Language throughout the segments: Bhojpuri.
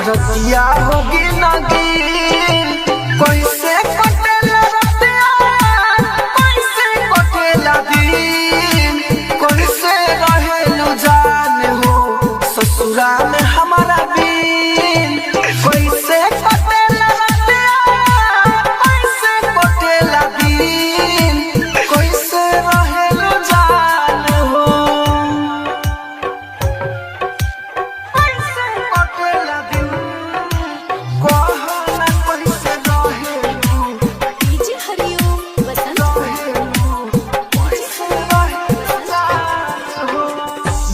रतिया होगी नगीन कैसे कटेला रतिया कैसे कटेला दिन कैसे रहेलु जान हो ससुरा में हमारा बीन कैसे कटेला रतिया कैसे कटेला दिन कैसे रहेलु जान हो कैसे कटेला दिन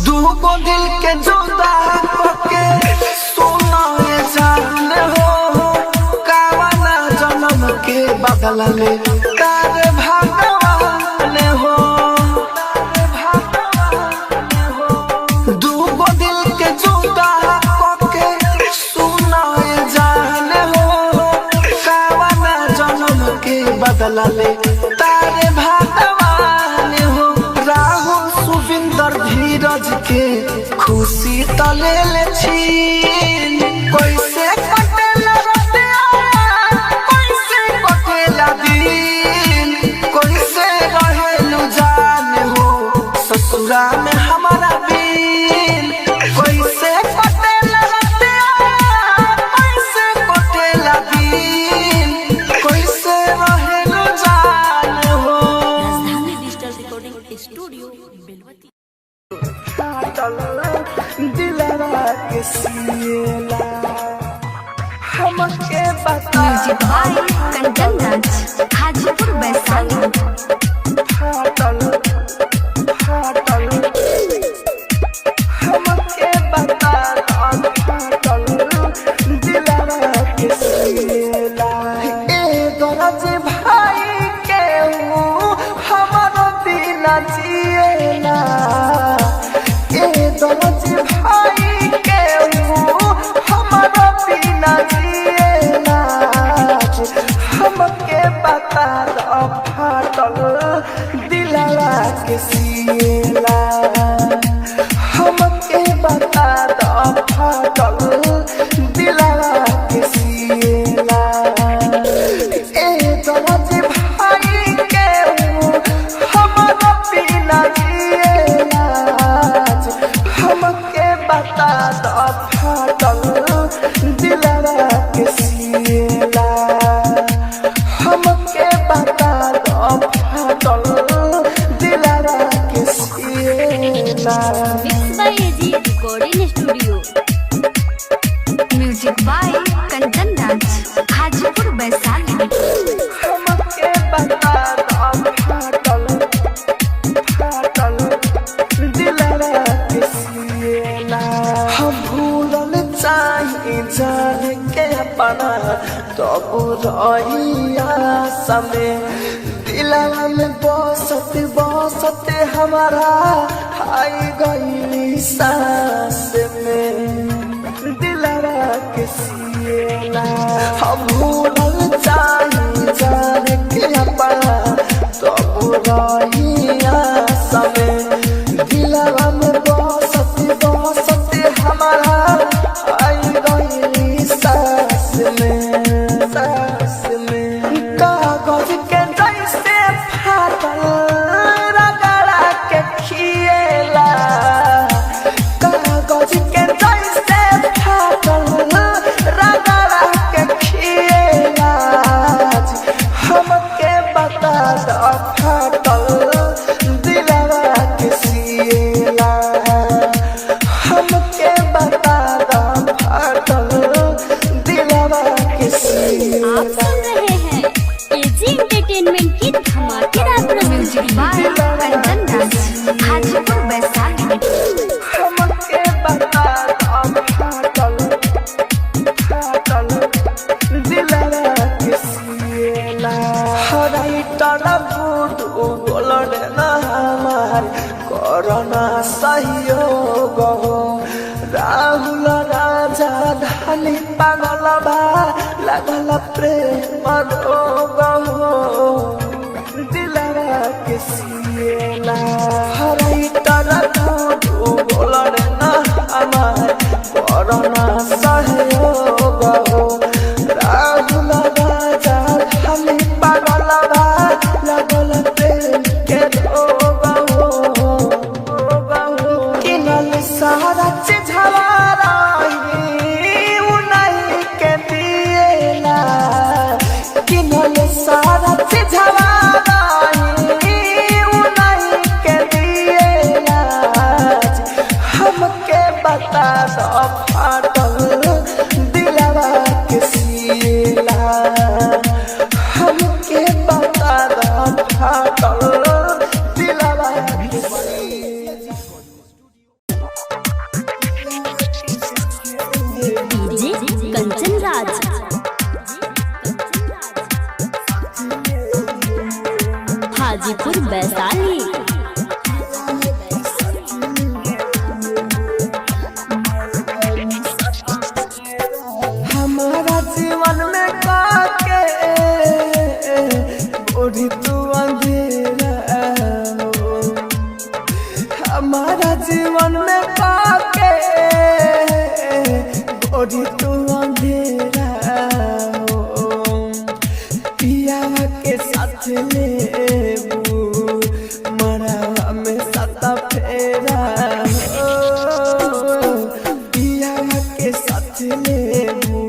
दूगो दिल के जुदा होके सोना ये जान हो कावना जन्म के बदला में तारे भगवान हो दूगो दिल के जुदा होके सोना ये जान हो कावना जन्म के बदला में तारे भगवान हो राहुल सुविंदर धीरज के खुशी तले ले छीन कैसे कटेला रतिया कैसे कटेला दिन कैसे रहेलु जान हो ससुरा में हमारा बीन कैसे कटेला रतिया कैसे कटेला दिन कैसे रहेलु जान हो। राजधानी डिजिटल रिकॉर्डिंग स्टूडियो बेलवती। दिलवा के सिएला हमके बता म्यूजिक बाय कंचन राज हाजीपुर वैशाली। फाटल हमके बता फाटल दिलवा के सिएला ए गरज भाई के हमारो बिना जिएला ए दरज भाई के हमारा बिना जिएला हमके बता दो फाटल दिलवा के सिएला हमके बता दो फाटल दिलवा के सिएला ए दरज भाई के हमारा बिना जिएला हमके बता दो फाटल दिलवा के सिएला हमके बता दो फाटल दिलवा के सिएला। Mix by AG recording studio. Music by Kanchan Raj Hajipur Vaishali. हमके बता दो फाटल दिलवा के सिएला तब रहिया समय दिलवा में बसत बसत हमारा आई गई सांस में दिलवा के सिएला हम भूलल चाही जान के अपना तब रहिया समय दिलवा में बसत बसत हमारा आई गई सांस में कागज के जैसे फाटल रगड़ा के खिएला कागज के जैसे फाटल रगड़ा के खिएला हमके बता दो फाटल दिलवा के सिएला हमके बता दो फाटल दिलवा के सिएला। आप सुन रहे हैं एजी एंटरटेनमेंट की धमाकेदार म्यूजिक बाय कंचन राज हाजीपुर वैशाली। हमके बता दो फाटल फाटल दिलवा के सिएला हराई तरफ बोलन ना हमार करना सहयोग हो राहुल राजा धानी पागल बा लगल प्रेम रोग हो दिलवा के सिएला हराई तरफ बोलन ना हमार करना सहयोग हो राहुल राजा धानी पागल बा लगल प्रेम के रोग हो किनल सारा चीज हमारा नहीं के दिएला किनल सारा चीज हमारा नहीं के दिएला हमके बता दो फाटल दिलवा के सिएला हमके बता दो फाटल दिलवा के सिएला। डीजे कंचन राज हाजीपुर वैशाली। हमारा जीवन में काके ओढ़ी तू अंधेरा हो हमारा जीवन में काके ओढ़ी तू अंधेरा हो पिया के साथ लेबू मरवा में सता फेरा हो पिया के साथ लेबू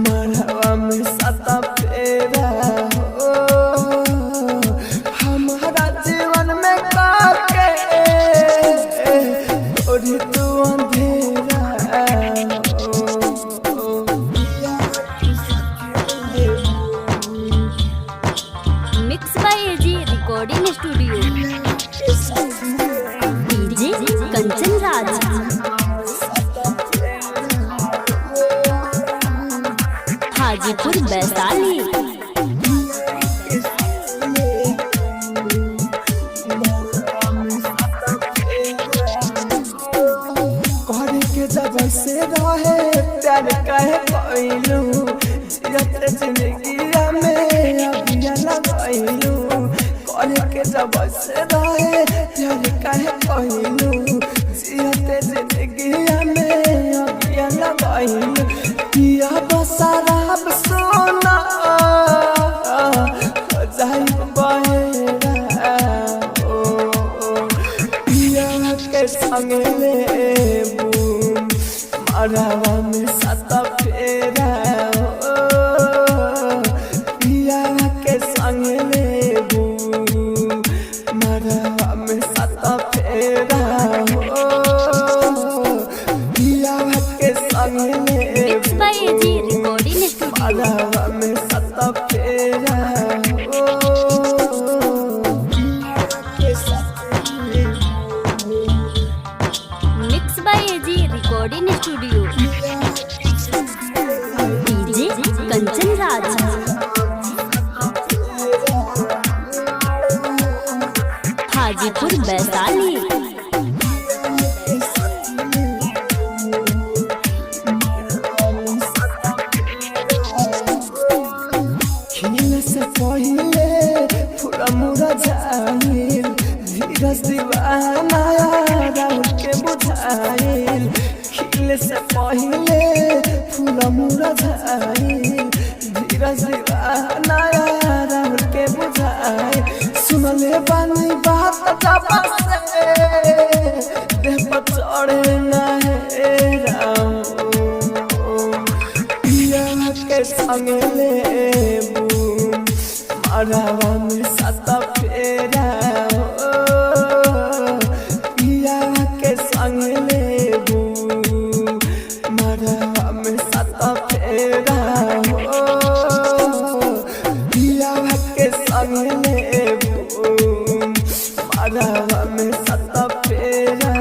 मरवा में सता फेरा हो हमारा जीवन में काके ओढ़ी तू अंधेरा हो mix by AG recording studio. DJ Kanchan Raj Hajipur Vaishali. घर के जब से रहे प्यार कहे कैलू जियत जिंदगी में अबिया लगैलू घर के जब से रहे प्यार कहे कैलू जियत जिंदगी में अबिया लगैलू पिया बसराब सोना जाई बहेरा पिया के संग लेबू मरवा में सता फेरा हो पिया के संग लेबू मरवा में सता फेरा हो पिया के संग मिक्स लेबू बाय एजी रिकॉर्डिंग स्टूडियो। मरवा में सता फेरा हो के साथ लेबू mix by AG recording studio. DJ Raj. Hajipur Vaishali. खिले से पहिले पूरा मुरा जाइल धीरज दीवाना राहुल के बुझाइल। खिले से पहिले पूरा मुरा जाइल धीरज दीवाना राहुल के बुझाइल। सुनले बानी बात जब से देह पर चढ़े ना है राम पिया के संग लेबू मारावा में सात फेरा पिया के संग लेबू मारावा में सात फेरा पिया के संग लेबू मारावा में सात फेरा।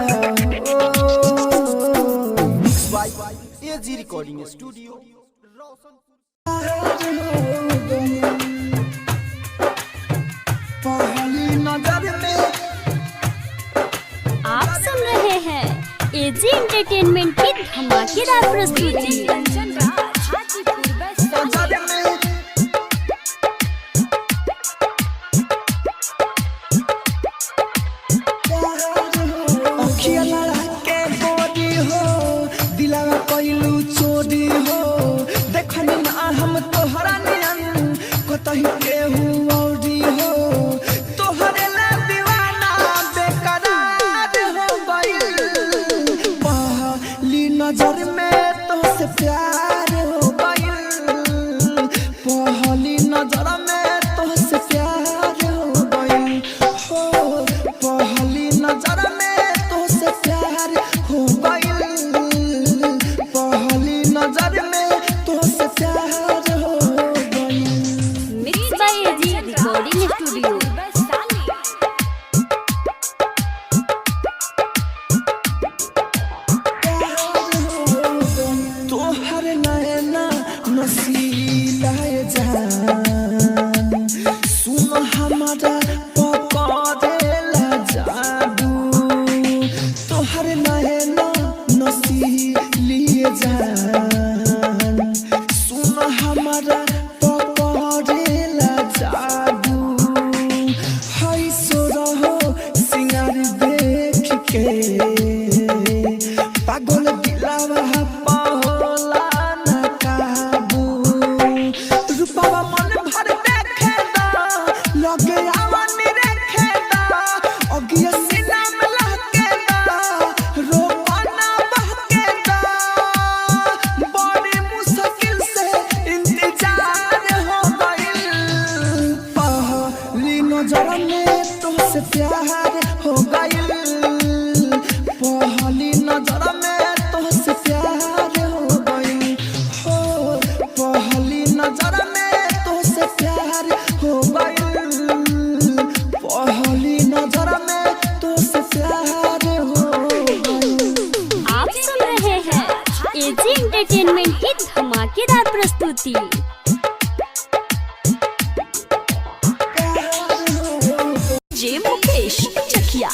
एजी रिकॉर्डिंग स्टूडियो पहली नजर में आप सुन रहे हैं एजी एंटरटेनमेंट की धमाकेदार प्रस्तुति। नजर में अखिया लड़ा के बोरी हो दिलावा कोइलू चोरी हो देखनी ना हम तोहरा नियन कतही केहू औरी हो तोहरे ला दीवाना बेकरार हो गइल। पहली नजर में तोहसे प्यार हो गइल पहली नजर में तोहसे प्यार हो गइल हो पहली नजर में तोहसे प्यार हो गइल पहली नजर में तोहसे प्यार हो गइल। Mix by AG recording studio. तोहर नैना नसीला जान सुन हमारा पकड़ेला जादू तोहर नैना नसीली जान सुन हमारा पकड़ेला जादू हाय सो रहो सिंगार देख के पागल दिलावा पाहोला न काबू रूपावा मन भर देखे दा लगे आवानी रेखे दा अगिया सीना में लहके दा रोपना बहके दा बड़ी मुश्किल से इंतजार हो गइल पहली नजर में तुमसे प्यार हो गइल पहली नजर में तुमसे प्यार हो गइल हो पहली नजर में तुमसे प्यार हो गइल पहली नजर में तुमसे प्यार हो गइल। आप सुन रहे हैं एजी एंटरटेनमेंट की धमाकेदार प्रस्तुति। जे मुकेश चकिया।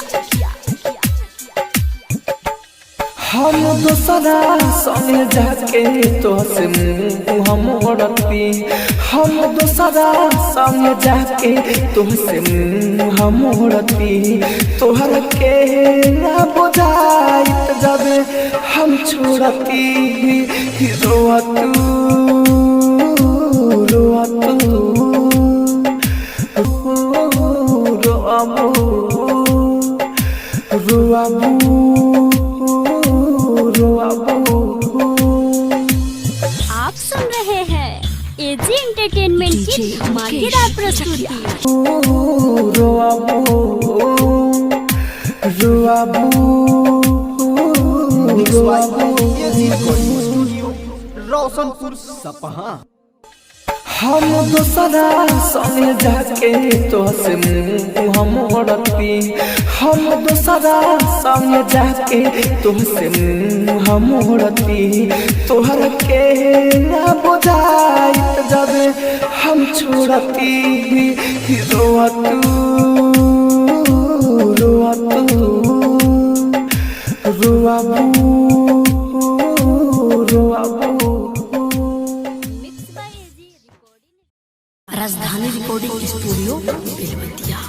हम दोसरा संग जाके तोहसे मुँह मोड़ती हम दोसरा संग जाके तोहसे मुँह मोड़ती तोहर के ना बुझाइत जब हम छोड़ती रोआ तू आप सुन रहे हैं एजी एंटरटेनमेंट की धमाकेदार प्रस्तुति। एजी रिकॉर्डिंग स्टूडियो रोशनपुर सपहा। हम दोसरा संग जाके तोहसे मुँह मोड़ती, हम दोसरा संग जाके तोहसे मुँह मोड़ती, तोहर के ना बुझाइत जब हम छोड़ती, रोआ तू राजधानी recording studio Belwatiya.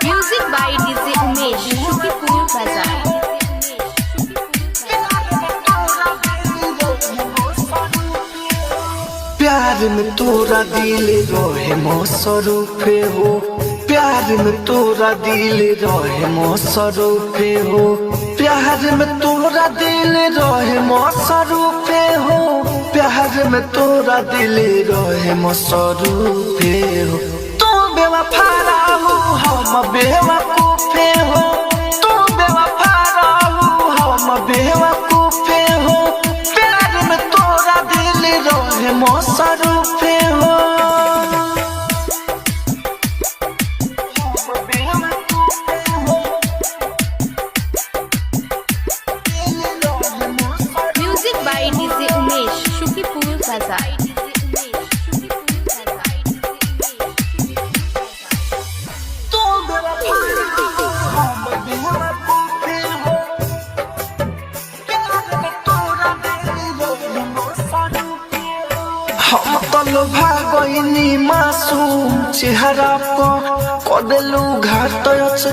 Music by DJ Umesh Shukipur Bazar. प्यार में तोरा दिल रहे मसरूफे हो, प्यार में तोरा दिल रहे मसरूफे हो, प्यार में तोरा दिल रहे मसरूफे हो, प्यार में तोरा दिल रहे मसरूफे हो। तू बेवफा रहू हम बेवकूफे हो, तू बेवफा रहू हम बेवकूफे हो, प्यार में तोरा दिल रहे मसरूफे हो। Music by DJ Umesh Shukipur Bazar. हम तलो भागनी मासूम चेहरा पर कदेलू घाट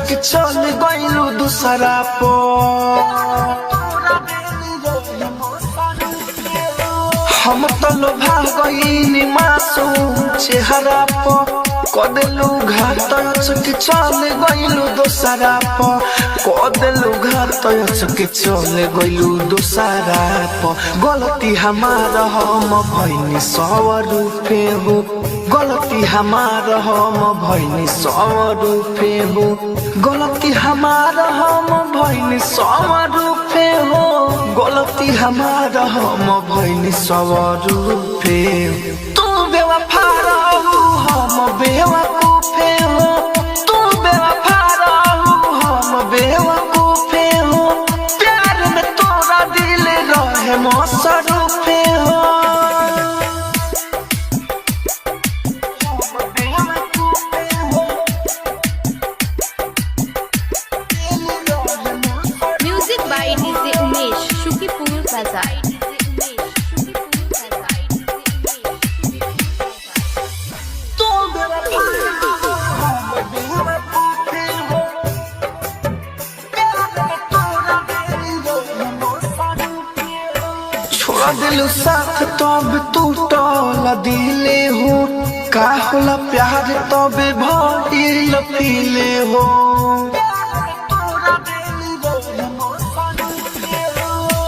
के चल गईलू दूसरा पर। हम तलो भागनी मासूम चेहरा पर कदेलू घाट के चल गईलू दूसरा पर, कदेलू घाट के चल गईलू दूसरा पर। गलती हमारा हम भइनी सवरूपे हो, गलती हमारा हम भइनी सवरूपे हो, गलती हमारा हम भइनी सवरूपे हो, गलती हमारा हम भइनी सवरूपे हो। तू बेवफा रहू हम बेवकूफे हो, तू बेवफा रहू हम बेवकूफे हो, प्यार में तोरा दिल रहे मसरूफे हो। Music by DJ Umesh Shukipur Bazar. छोड़ा दिलू साथ तब टूटल दिले हो, का होला प्यार तब भइल पीले हो।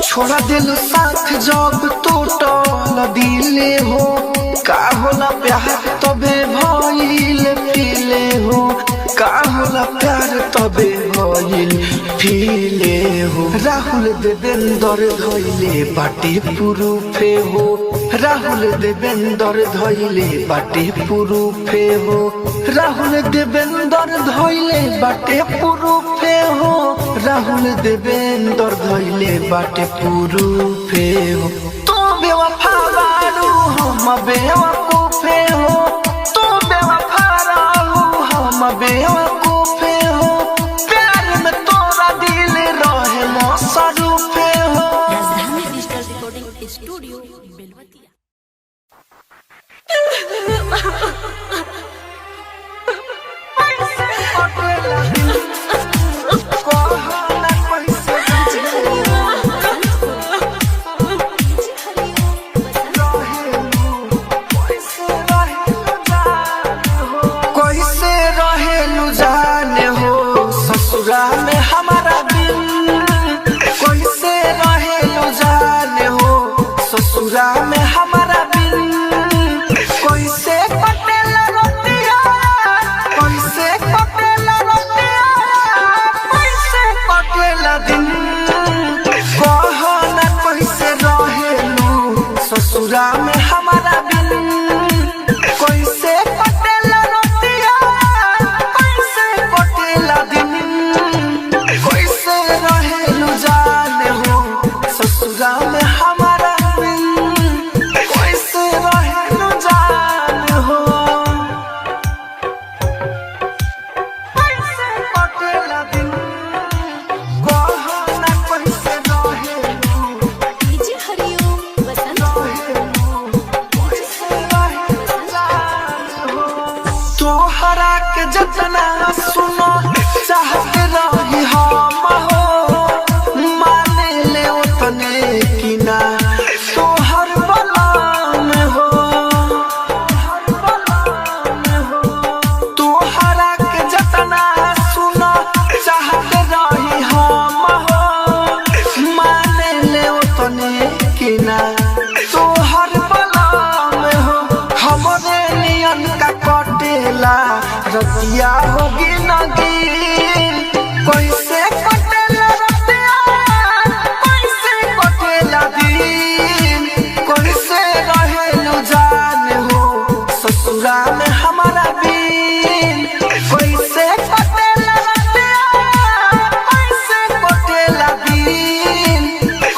छोड़ा दिलू साथ जब टूटल दिले हो, का होला प्यार तबे भइल पीले हो, का होला प्यार तबे भइल पीले हो। राहुल देवेंद्र धइले बाटे पुरुफे हो, राहुल देवेंद्र धइले बाटे पुरुफे हो, राहुल देवेंद्र धइले बाटे पुरुफे हो, राहुल देवेंद्र धइले बाटे पुरुफे हो। तू बेवफा बारू हम बेवकूफे हो, तू बेवफा रहू हम बेवकूफे हो, प्यार में तोरा दिल रहे मसरूफे हो। राजधानी डिजिटल रिकॉर्डिंग स्टूडियो बेलवतिया। कैसे रहेलू जाने हो ससुरा में हमारा दिल, कैसे रहेलू जाने हो ससुरा में हमारा दिल। कटेला दिन कहना कैसे रहेलू ससुरा में हमारा बिन कैसे कटेला रतिया कैसे कटेला दिन कैसे रहेलू जाने हो ससुरा में हमारा बिन कैसे रहेलू जाने हो कैसे कटेला दिन कहना कैसे रहेलू डीजे हरिओम वसंत तोहरा के जतना सुनो चाहते रही हम हो माने ले उतने की ना तोहर बलान हो तोहरा के जतना सुनो चाहते रही हम हो माने ले उतने की ना तोहर बलान हो हमरे नियन का कटेला रतिया होगी नगी कैसे कटेला रतिया कैसे कटेला दिन कैसे रहेलू जाने हो ससुरा में हमारा बिन कैसे कटेला रतिया कैसे कटेला दिन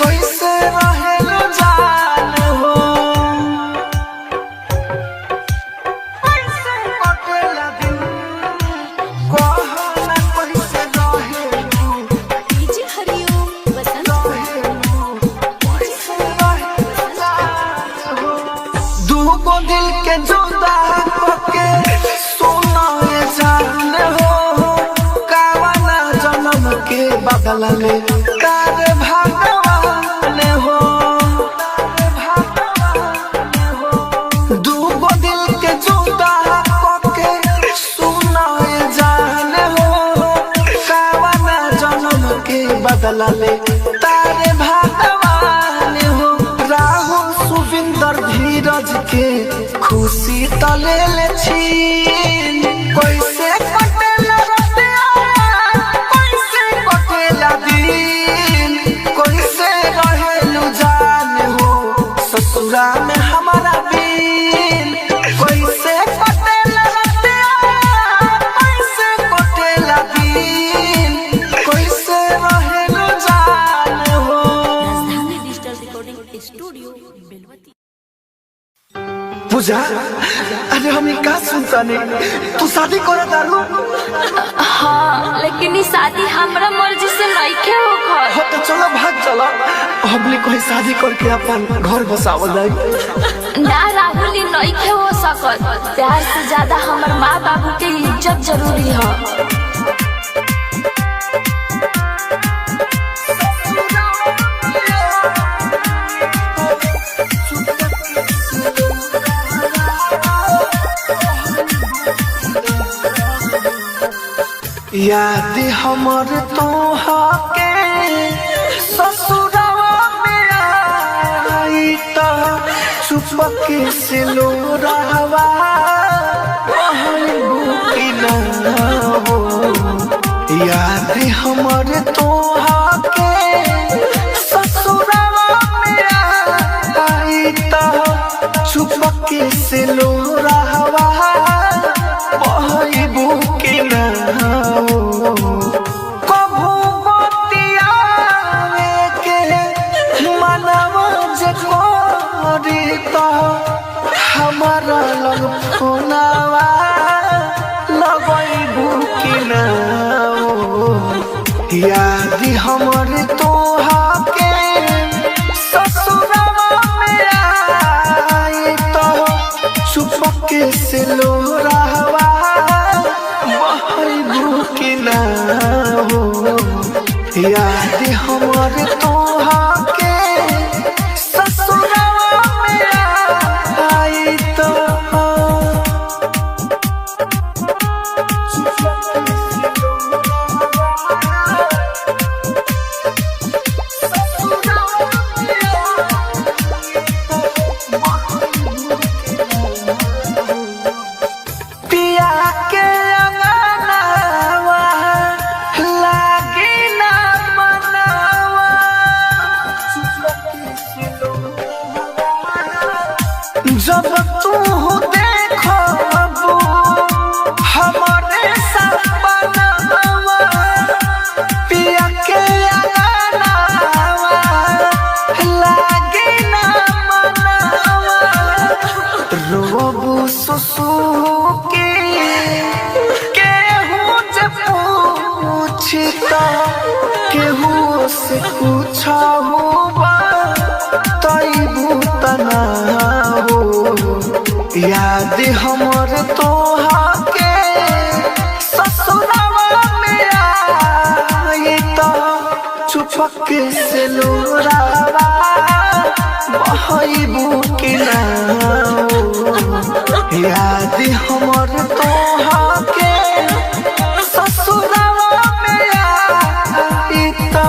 कैसे रहेलू जाने हो कैसे कटेला दिन कहना कैसे रहेलू डीजे हरिओम वसंत दूगो दिल के जुदा होके सोना ये जान हो कावना जन्म के बदला में तारे भगवान हो दूगो दिल के जुदा होके सोना ये जान हो कावना जन्म के बदला में तारे भगवान हो राहुल सुविंदर धीरज के खुशी तले ले छीन कैसे कटेला रतिया कैसे कटेला दिन कैसे रहेलू जाने हो ससुरा में हमारा बिन कैसे कटेला रतिया कैसे कटेला दिन कैसे रहेलू जाने हो राजधानी डिजिटल रिकॉर्डिंग स्टूडियो बेलवती। पूजा अरे हम का सुनता नहीं तू शादी करे दारू हाँ लेकिन ई शादी हमरा मर्जी से नइखे होखत। हो तो चलो भाग चलो हमने कोई शादी करके अपन घर बसावल जाए ना राहुल ई नइखे हो सकत। प्यार से ज्यादा हमर माँ बाबू के इज्जत जरूरी है। याद हमर तोहके ससुरवा में आई त चुपके से लोरावा की ना हो याद हमर तोहके ससुरवा में आई त चुपके से लोरावा की ना कभू बतियावे के मनवा जे करी त हमारा लग फोनवा लगैबू कि ना याद हमर तोहके ससुरवा में आई त चुपके से लोरावा कि ना हो याद हमर तोहके ससुरवा में आई त पिया के अंगनावा लागी ना से कुछ हुआ तैबू तना हो याद हमर तोहा के ससुरवा में आई तो चुपके से लोरावा बहबू कि ना हो याद हमर तोहा के ससुरवा में आई तो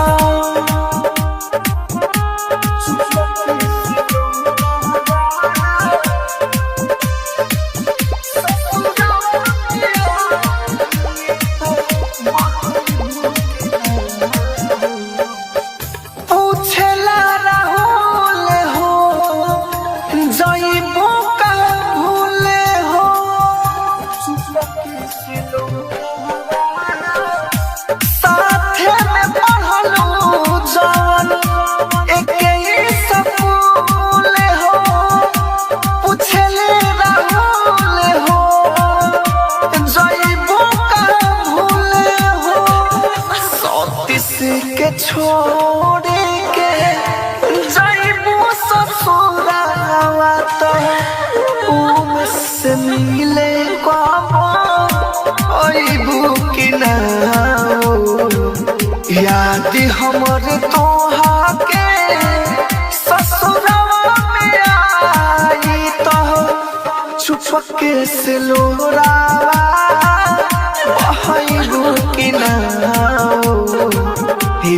पूछला राहुल हो जइबो का भूले हो साथे में पढ़लू जान एके ही स्कूल हो पूछले राहुल हो जइबो का भूले हो सतीश के छोड़ के जइबो ससुरावा तो से मिले अबू कि ना याद हमर तोहा के ससुरवा में आई तो चुपके से लोरावा बहबू कि ना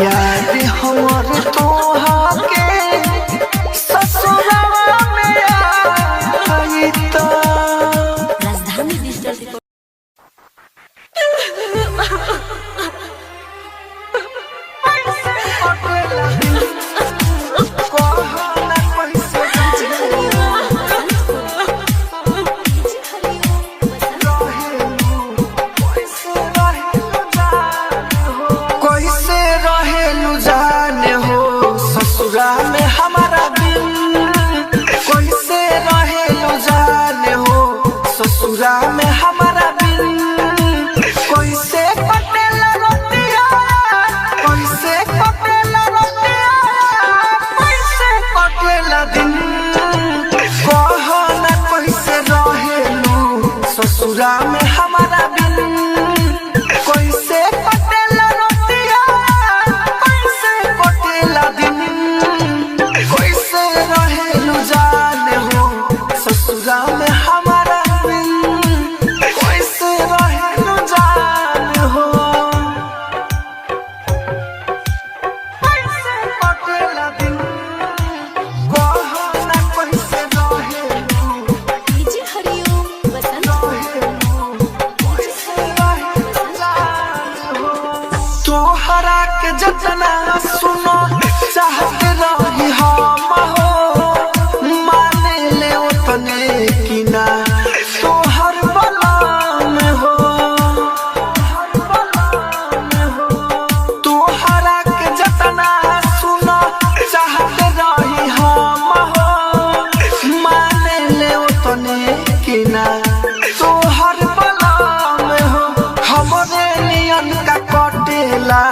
याद हमर तोहा के ससुरवा में आई तो राजधानी डिजिटल कैसे रहेलू जाने हो ससुरा में हमारा बिन कैसे रहेलू जाने हो ससुरा में हमारा बिन कैसे कटेला रोटिया कैसे कटेला रोटिया कैसे कटेला दिन कहना कैसे रहेलू ससुरा में हमारा बिन कैसे कटेला रोटिया कैसे कटेला दिन कैसे रहेलू जाने हो ससुरा में हमारा बिन कैसे रहेलू जाने हो कैसे कटेला दिन कहना कैसे रहेलू डीजे हरिओम बसंत तोहरा के जतना सुनो चाहत रही हम हो माने ले उतने की ना तोहर बलाम हो तोहरा के जतना सुनो चाहत रही हम हो माने ले उतने की ना तोहर बलाम हो हमरे नियन का कटेला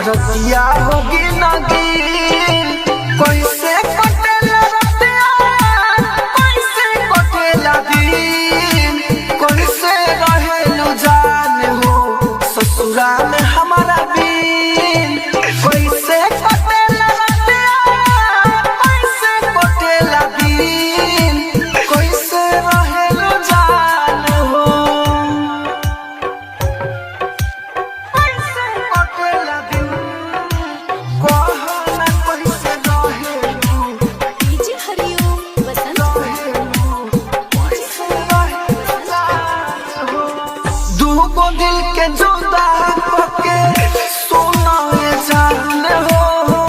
रतिया होगी नगीन कैसे कटेला रतिया कैसे कटेला दिन कैसे रहेलू जाने हो ससुरा में हमारा बिन कैसे कटेला रतिया कैसे कटेला दिन कैसे रहेलू जाने हो कैसे कटेला दिन कहना कैसे रहेलू डीजे हरिओम बसंत दूगो दिल के जुदा करके सोना जान हो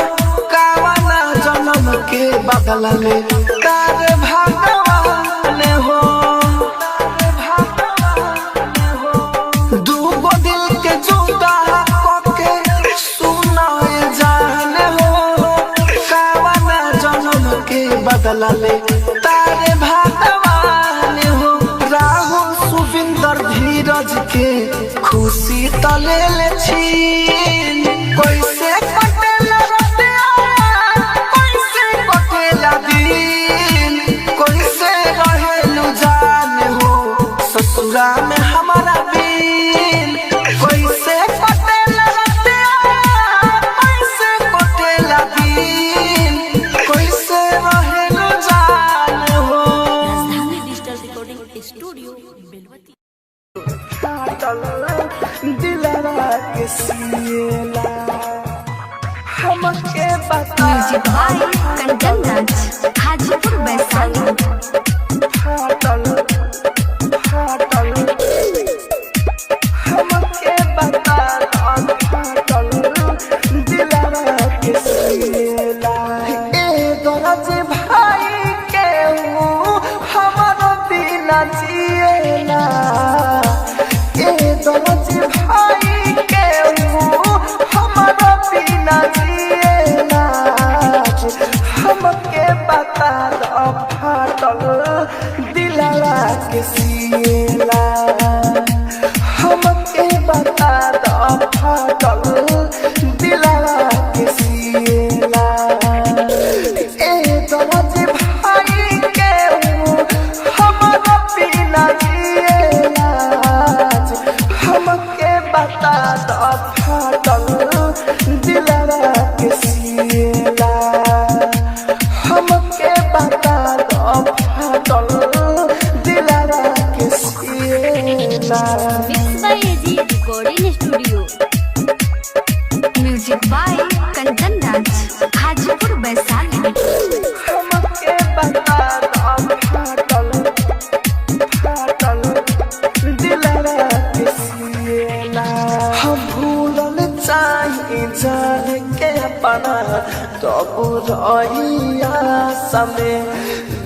कावना जन्म के बदला में तार भगवान हो दूगो दिल के जुदा करके सोना जान हो कावना जन्म के बदला में तार भगवान हो राहुल सुविंदर धीरज के खुशी तले ले छीन कैसे कटेला हमके बता म्यूजिक बाय कंचन राज हाजीपुर वैशाली। फाटल फाटल हमके बता फाटल दिलवा के सिला ए दरज भाई के हमारो बिना जिएला ए दरज भाई के हमारो बिना जिएला हमके बता फाटल दिलवा के सिला हमके बता फाटल दिलवा के सिला ए दरज भाई के हमारा बिना जिएला हमके बता फाटल दिलवा के सिला हमके बता फाटल दिलवा के सिला। Mix by AG recording studio. Music by Kanchan Raj Hajipur Vaishali. हमके बता फाटल फाटल दिलवा के सिला हम भूलल चाहे जाने के अपना तब रहिया समय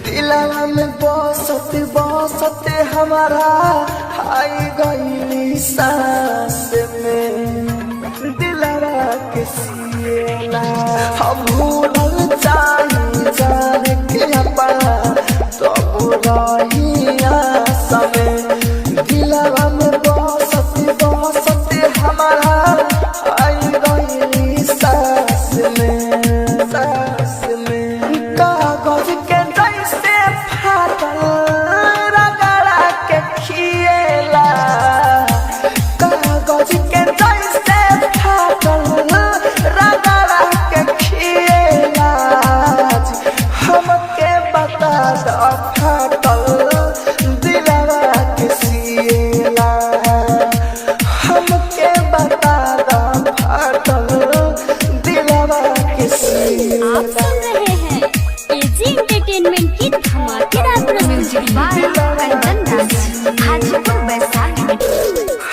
दिलवा में बसत बसत हमारा आई गई सांस में दिलवा के सिला हम भूलल चाहे जाने के अपना तब रहिया समय दिलवा में बसत बसत हमारा आई गई सांस में कागज के जैसे फाटल रगड़ा के खिएला कागज के जैसे फाटल रगड़ा के खिएला हमके बता फाटल दिलवा के सिला हमके बता फाटल दिलवा के सिला। आप सुन रहे हैं एजी एंटरटेनमेंट की धमाकेदार म्यूजिक प्रस्तुति। बाय कंचन राज हाजीपुर वैशाली।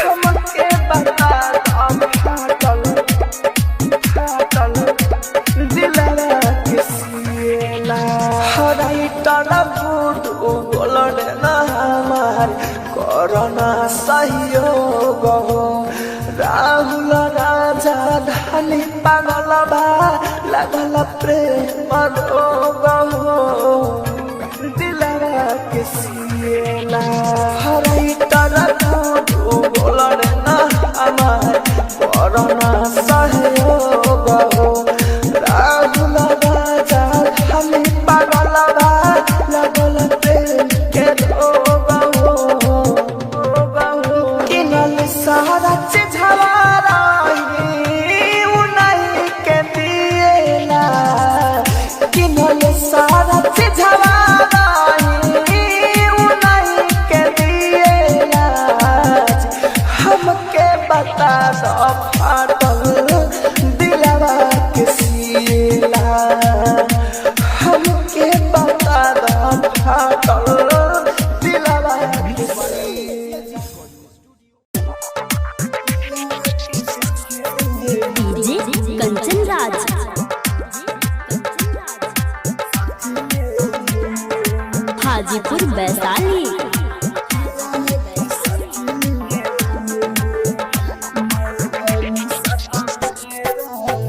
हमके बता फाटल फाटल दिलवा के सिला हराई तरफ बोलड ना हमार कोरोना सहयोग हो राहुल राजा धनी पागल बा लगल प्रेम रोग हो दिलवा के सिला हराई तरफ बोलड ना हमार कोरोना सहयोग हो राहुल राजा धनी पागल बा लगल प्रेम के रोग हो किनल सारा चीज हमारा उन्हीं के दिएला किनल सारा चीज हमारा उन्हीं के दिएला हमके बता फाटल दिलवा के सिला हमके बता फाटल दिलवा के सिला। डीजे कंचन राज। हाजीपुर वैशाली।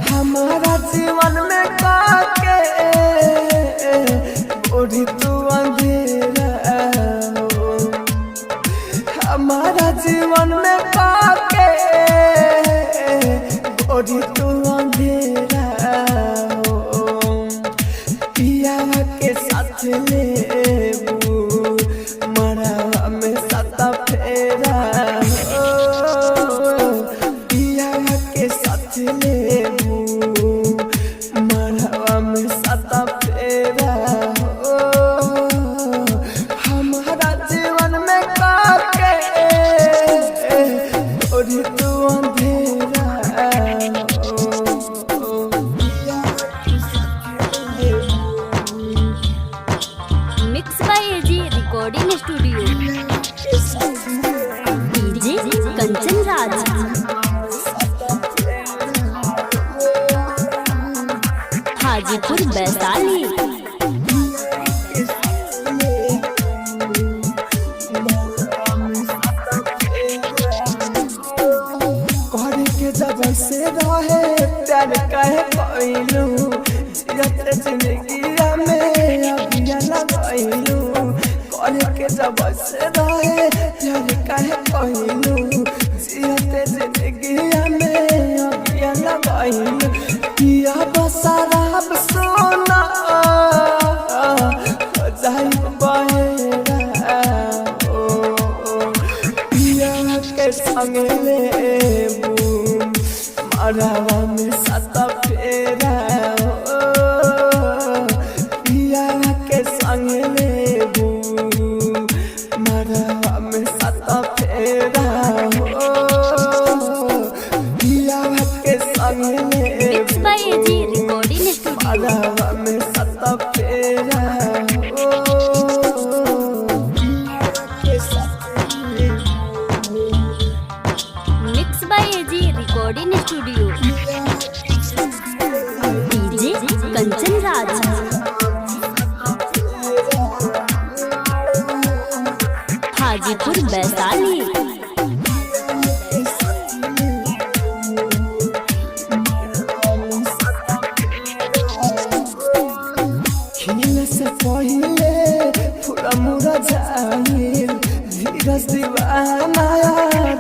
हमारा जीवन में काके ओढ़ी तू अंधेरा हो हमारा जीवन में काके ओढ़ी तू अंधेरा हो पिया के साथ लेबू हाजीपुर वैशाली। करे के जब से रहे प्यार कहे कोइलू जियत जिंदगी में अबिया लगैलू। करे के जब से रहे प्यार कहे कोइलू जियत जिंदगी में अबिया लगैलू। पिया बसराब सोना जाई बहेरा पिया के संग लेबू मरवा में सत फेरा पिया के संग लेबू मरवा में सत फेरा पिया के संग मिक्स लेबू बाय एजी रिकॉर्डिंग स्टूडियो। मरवा में सत फेरा mix by AG recording studio. DJ Kanchan Raj. Hajipur Vaishali. खिले से पहिले पूरा मुरा जाइल धीरज दीवाना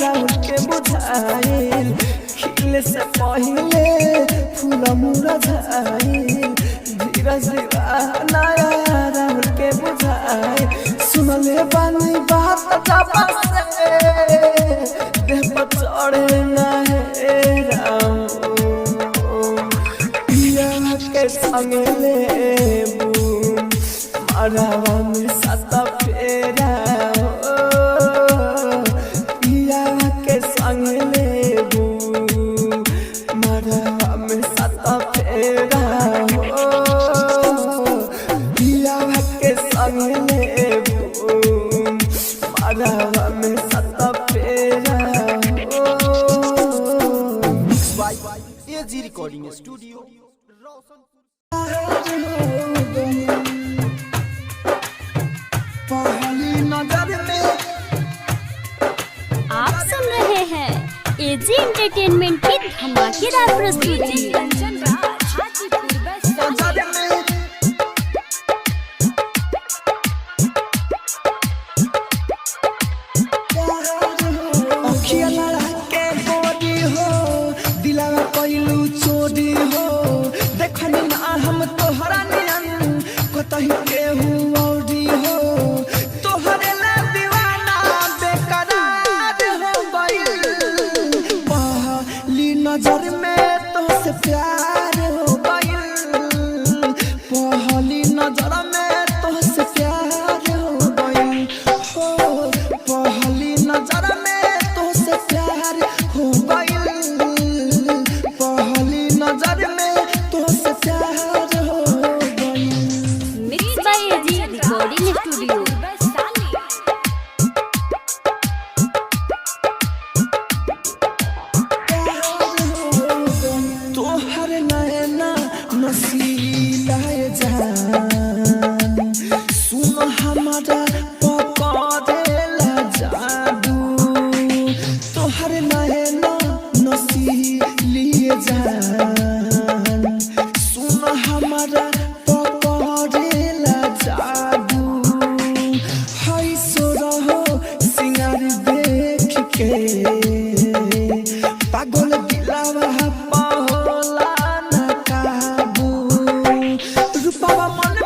राहुल के बुझाइल। खिले से पहिले पूरा मुरा जाइल धीरज दीवाना राहुल के बुझाइल। सुनले बानी बात जापा से देह पर चढ़े ना है राम पिया के संग लेबू मरवा में सत फेरा पिया के संग लेबू मरवा में सत फेरा पिया के संग लेबू मरवा में सत फेरा। AG recording studio Roshanpur. पहली नजर में आप सुन रहे हैं एजी एंटरटेनमेंट की धमाकेदार प्रस्तुति। नजर में अखिया लड़ा के गोरी हो दिलावा कोइलू चोरी हो देखनी ना हम तोहरा नियन कतही केहू औरी हो तोहरे ला दीवाना बेकरार हो गइल। पहली नजर में तोहसे प्यार हो गइल। पहली नजर में तोहसे प्यार हो गइल हो पहली नजर में तोहसे प्यार हो गइल। पहली नजर में तोहसे प्यार हो गइल। Mix by AG recording studio. तोहर नैना नसीला जान सुन हमारा पकड़ेला जादू। तोहर नैना नसीली जान सुन हमारा पकड़ेला जादू। है सो रहो सिंगार देख के पागल दिलावा पाहोला न काबू। रूपावा मन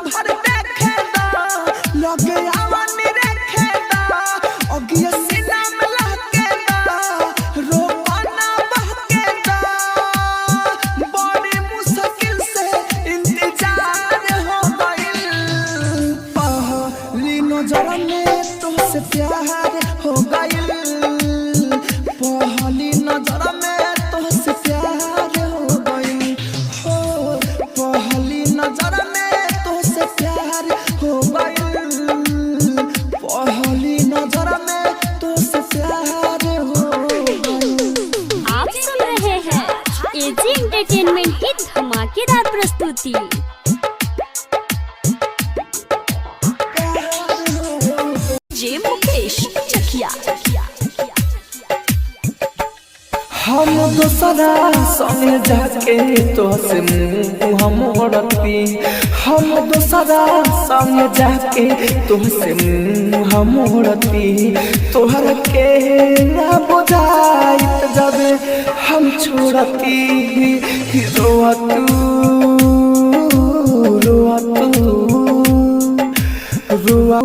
दोसरा संगे जाके तोहसे मुँह मोड़ती, हम दोसरा संगे जाके तोहसे मुँह मोड़ती, तोहर के ना बुझाइत जब हम छोड़ती, रोआ तू रोआ तू रोआ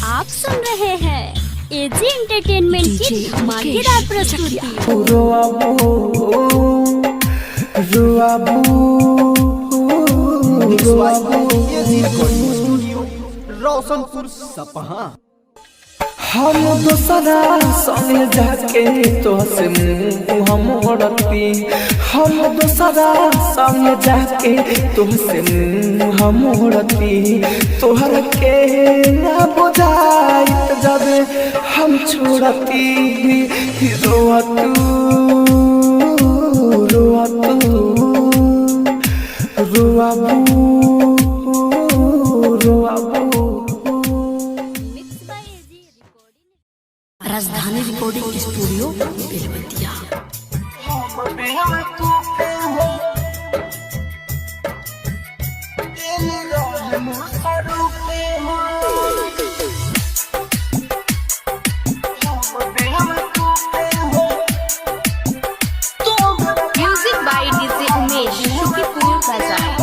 आप सुन रहे हैं एजी एंटरटेनमेंट की धमाकेदार प्रस्तुति। एजी रिकॉर्डिंग स्टूडियो रोशनपुर सपहा। हम दोसरा संगे जाके तोहसे मुँह मोड़ती, हम दोसरा संगे जाके तोहसे मुँह मोड़ती, तोहर के ना बुझाइत जब हम छोड़ती, रोआ तू रोआ तू रोआ रोआ राजधानी recording studio Belwatiya. Music by DJ Umesh Shukipur Bazar.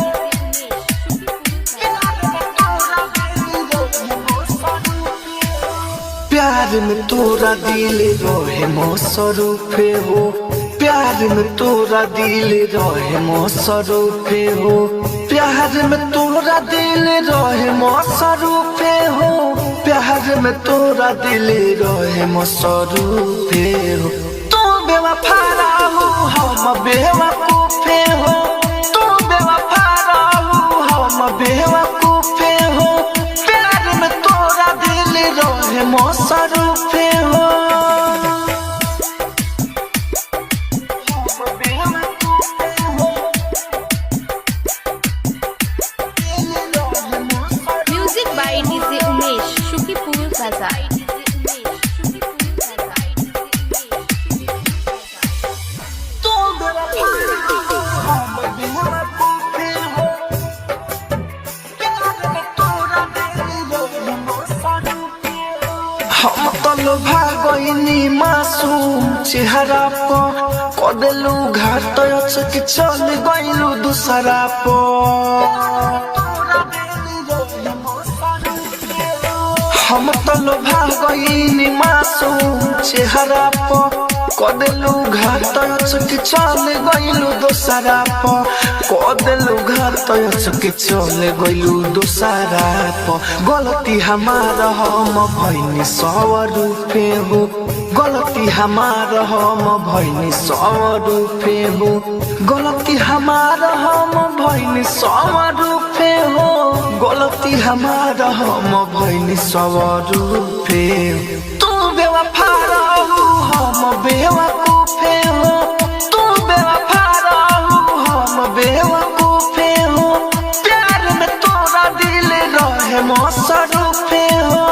प्यार में तोरा दिल रहे मसरूफे हो, प्यार में तोरा दिल रहे मसरूफे हो, प्यार में तोरा दिल रहे मसरूफे हो, प्यार में तोरा दिल रहे मसरूफे हो, तू बेवफा रहू हम बेवकूफे हो, तू बेवफा रहू हम बेवकूफे हो, प्यार में तोरा दिल रहे मसरूफे हो। Music by DJ Umesh Shukipur Bazar. हम तलो भागनी मासूम चेहरा पर कदलू घाट के चल गईलू दूसरा पर, हम तलो भागनी मासूम चेहरा पर कदलू घाट के चल गईलू दूसरा पर, कदलू घाट के चल गईलू दूसरा पर, गलती हमारा हम भइनी सवरूपे हो, गलती हमारा हम भइनी सवरूपे हो, गलती हमारा हम भइनी सवरूपे हो, गलती हमारा हम भइनी सवरूपे हो, तू बेवफा रहू हम बेवकूफे हो, तू बेवफा रहू हम बेवकूफे हो, प्यार में तोरा दिल रहे मसरूफे हो।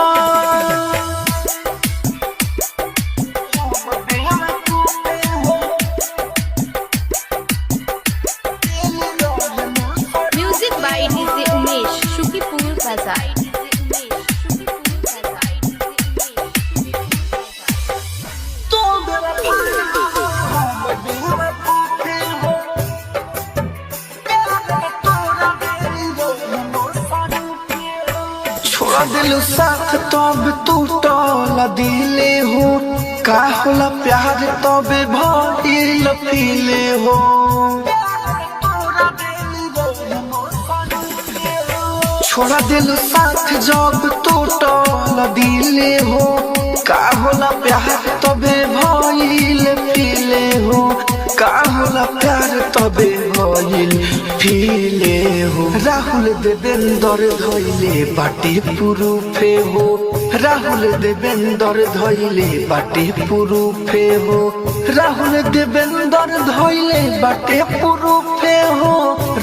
Music by DJ Umesh Shukipur Bazar. छोड़ा दिलू साथ तब टूटल दिले हो, का होला प्यार तबे भइल पीले हो, छोड़ा दिलू साथ जब टूटल दिले हो, का होला प्यार तबे भइल पीले हो, का होला प्यार तबे भइल फीले हो। राहुल देवेंद्र धइले बाटे पुरुफे हो। राहुल देवेंद्र धइले बाटे पुरुफे हो। राहुल देवेंद्र धइले बाटे पुरुफे हो।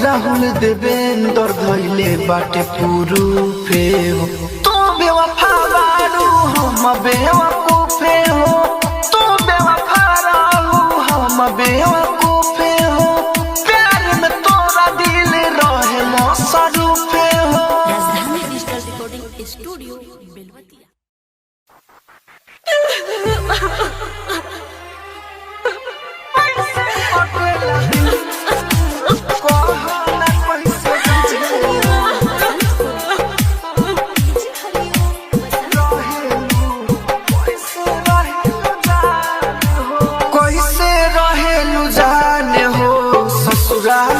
राहुल देवेंद्र धइले बाटे पुरुफे हो। तो बेवफा बारू हम बेवकूफे हो। तो बेवफा रहू हम बेवकूफे हो। प्यार में तोरा दिल रहे मसरूफे हो। राजधानी डिजिटल रिकॉर्डिंग स्टूडियो बेलवतिया।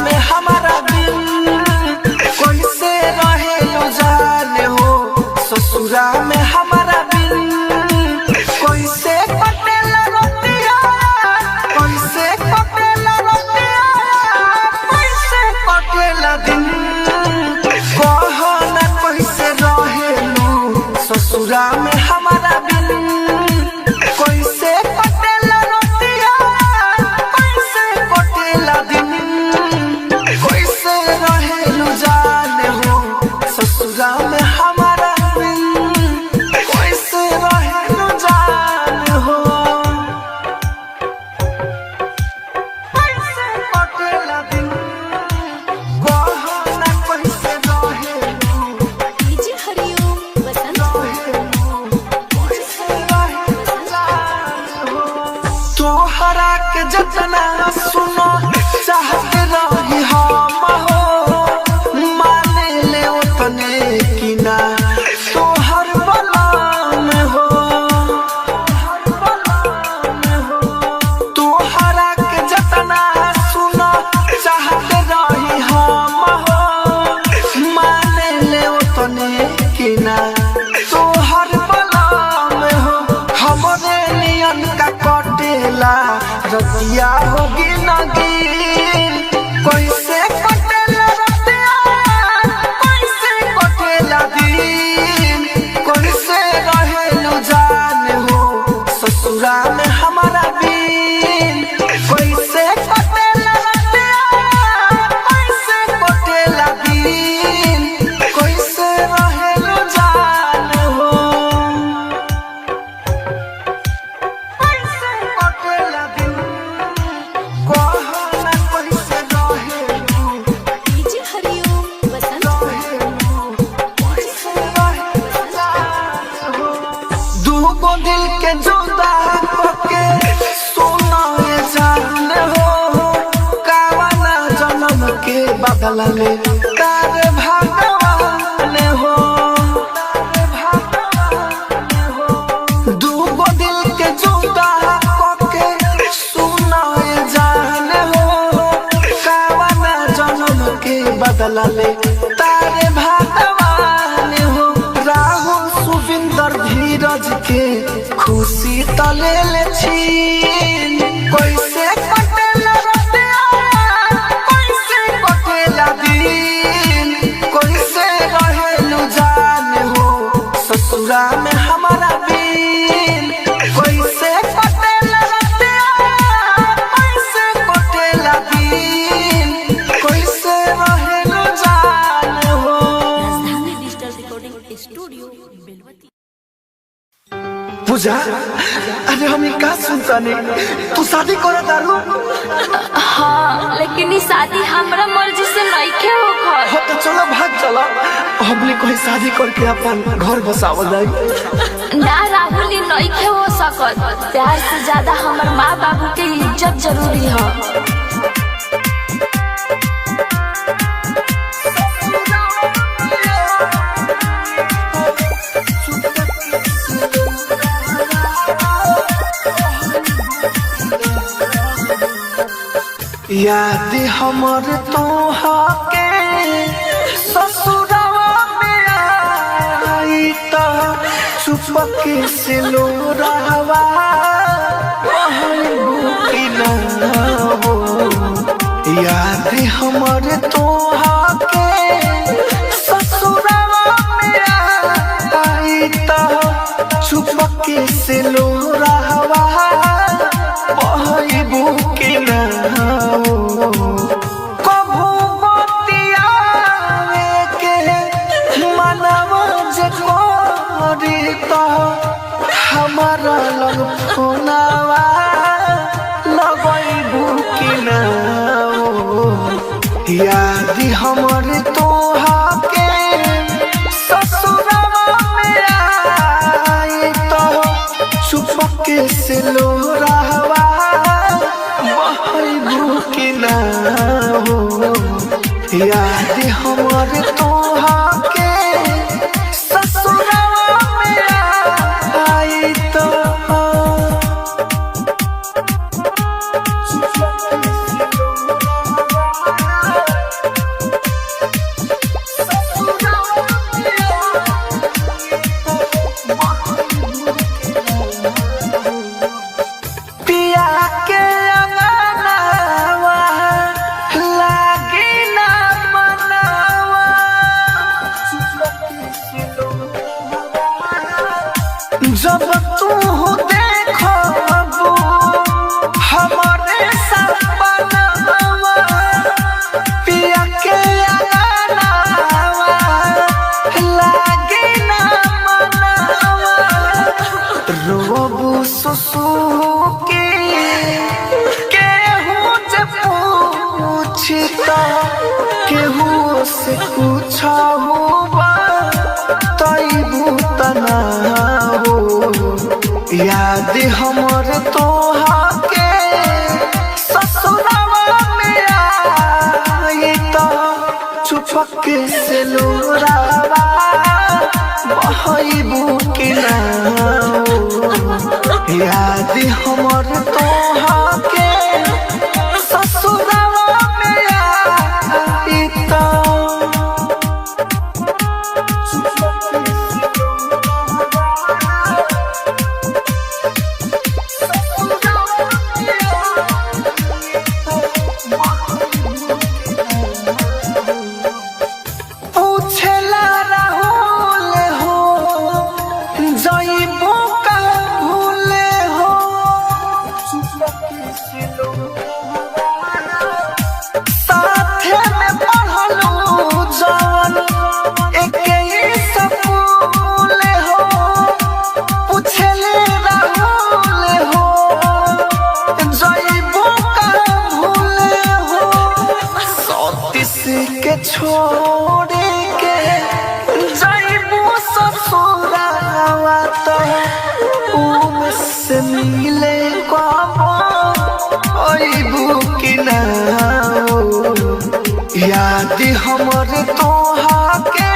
में हमारा दिल कैसे रहेलू जाने हो। ससुरा में हमारा दिल कैसे कटेला रोटिया। कैसे कटेला रोटिया। कैसे कटेला दिन। कहो ना कैसे रहेलू ससुरा में हमारा दिल कैसे कटेला रोटिया। कैसे कटेला दिन। कैसे रहेलू जाने हो ससुरा में हमारा दिल कैसे रहेलू जाने हो। कैसे कटेला दिन। कहो ना कैसे रहेलू। डीजे हरिओम बसंत कैसे रहेलू जाने हो। तोहरा के जतना सुनो चाहते रही हम हो। माने ले उतने की ना तोहर बलाम हो। तोहरा के जतना सुनो चाहते रही हम हो। माने ले उतने की ना तोहर बलाम हो। हमरे नियन का कटेला रतिया होगी नगी। कैसे कटेला रतिया। कैसे कटेला दिन। कैसे रहेलू जाने हो ससुरा में हमारा दिन कैसे कटेला रतिया। कैसे कटेला दिन। कैसे रहेलू जाने हो। कैसे कटेला दिन। कहो ना कैसे रहेलू। डीजे हरिओम बसंत कैसे रहेलू जाने हो। दूगो दिल के जुदा होके सोना ये जान हो। कावना जन्म के बदला में तारे भगवान हो। दूगो दिल के जुदा होके सोना ये जान हो। कावना जन्म के बदला में तारे भगवान हो। राहुल सुविंदर धीरज के खुशी तले ले छीन। कैसे कटेला रतिया। कैसे कटेला दिन। कैसे रहेलू जाने हो ससुरा में हमारा दिन कैसे कटेला रतिया। कैसे कटेला दिन। कैसे रहेलू जाने हो। राजधानी डिजिटल रिकॉर्डिंग स्टूडियो बेलवतिया। पूजा अरे हम का सुनता नहीं। तू शादी कर दारू। हाँ लेकिन ई शादी हमरा मर्जी से नइखे होखत। हो तो चलो भाग चलो। हमने कोई शादी करके अपन घर बसावल जाए। ना राहुल ई नइखे हो सकत। प्यार से ज्यादा हमर माँ बाबू के इज्जत जरूरी है। याद हमर तोहके ससुरवा में आई त चुपके से लोरावा कहबू कि ना हो याद हमर तोहा के ससुरवा में आई त चुपके से लोरावा बहबू के ना हो कभू बतियावे के मनवा जे करी त हमारा लग फोनवा लगैबू कि ना हो याद हमर तोहा के ससुरवा में आई तो चुपके से लोरावा बहबू कि ना हो याद हमर तोहा के ससुरवा में आई तो पिया के अंगनावा लागी ना मनावा जब तू देखबू हमारे सपनावा पिया के अंगनावा लागी ना मनावा रोबू सुसु के केहू जे पूछता केहू से पूछहू तैबू तना हो याद हमर तोहा के ससुरवा में आई त चुपके से लोरावा बहबू कि ना हो याद हमर तोहा के ससुरवा में आई त पूछला राहुल हो जइबू का भूले हो साथे में पढ़लू जवन एके ही स्कूल हो पूछले राहुल हो जइबू का भूले हो सतीश के छोड़ के जइबू ससुरावा तो उम से मिले अइबू कि ना हो याद हमर तोहा के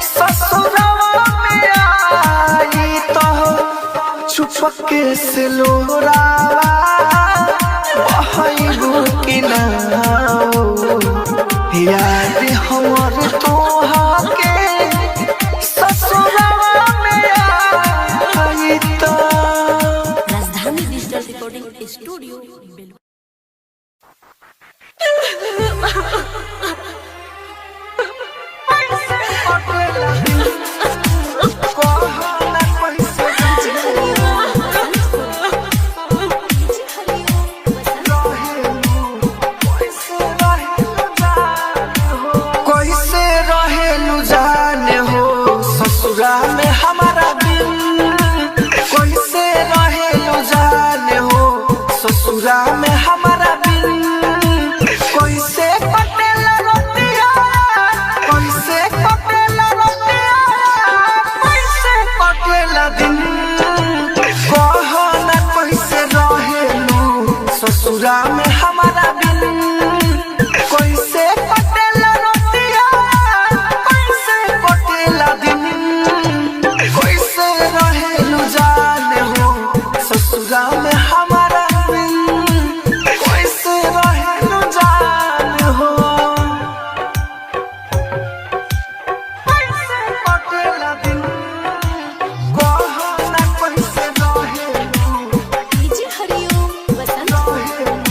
ससुरवा में आई तो चुपके से लोरावा बहबू कि ना हो याद हमर तोहा के ससुरवा में आई तो राजधानी डिजिटल रिकॉर्डिंग स्टूडियो बेलू। कैसे रहेलू जाने हो ससुरा में हमारा दिल कैसे रहेलू जाने हो ससुरा में हमारा दिल कैसे कटेला रोटिया कैसे कटेला रोटिया कैसे कटेला दिन कहना कैसे रहेलू ससुरा में हमारा दिल कैसे कटेला रोटिया कैसे कटेला दिन कैसे रहेलू जाने हो ससुरा में हमारा दिल कैसे रहेलू जाने हो कैसे कटेला दिन कहना कैसे रहेलू हरिओम बसंत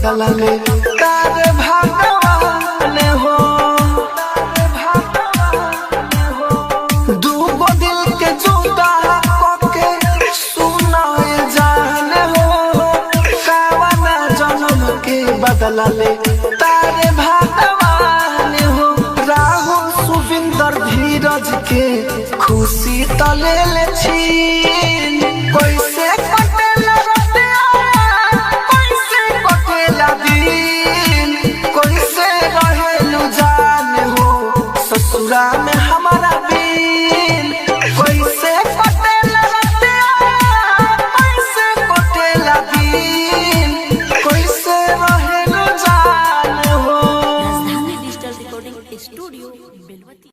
बदला ले तारे भगवान हो दूगो दिल के जुदा के सुनाए जान हो कावना जन्म के बदला ले तारे भगवान हो राहुल सुविंदर धीरज के खुशी तले ले छीन कैसे कटेला रतिया कैसे कटेला दिन कैसे रहेलु जान हो ससुरा में हमारा बिन कैसे कटेला रतिया कैसे कटेला दिन कैसे रहेलु जान हो राजधानी डिजिटल रिकॉर्डिंग स्टूडियो बेलवती।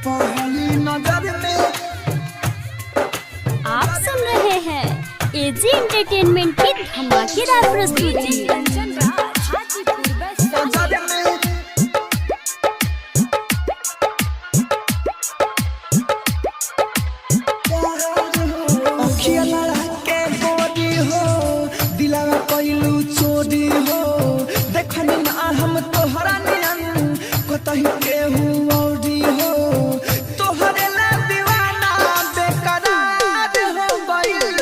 पहली नजर में आप सुन रहे हैं एजी एंटरटेनमेंट की धमाकेदार प्रस्तुति। नजर में अखिया लड़ा के गोरी हो दिलावा कइलू चोरी हो देखनी ना हम तोहरा नियन कतही केहू औरी हो तोहरे ला दीवाना बेकरार हो गइल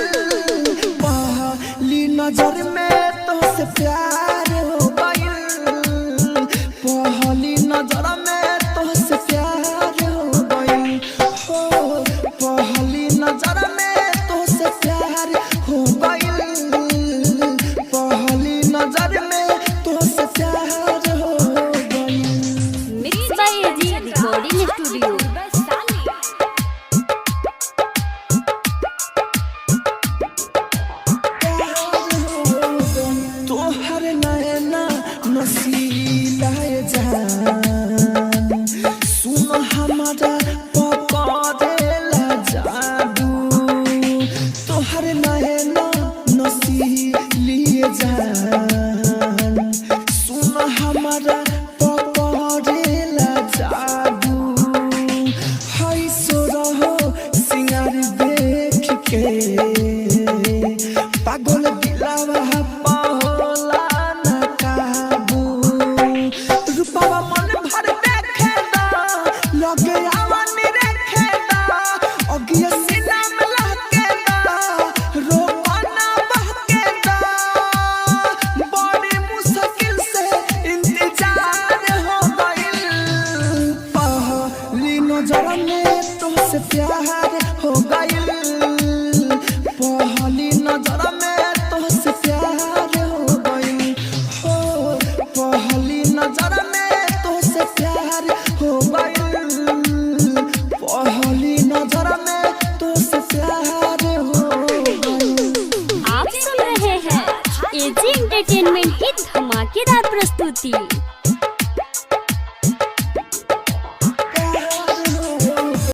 पहली नजर में तोहसे प्यार हो गइल पहली नजर में तोहसे प्यार हो गइल हो पहली नजर में तोहसे प्यार हो गइल पहली नजर में तोहसे प्यार हो गइल mix by AG recording studio. तोहर नैना नसीला जान सुन हमारा पकड़ेला जादू तोहर नैना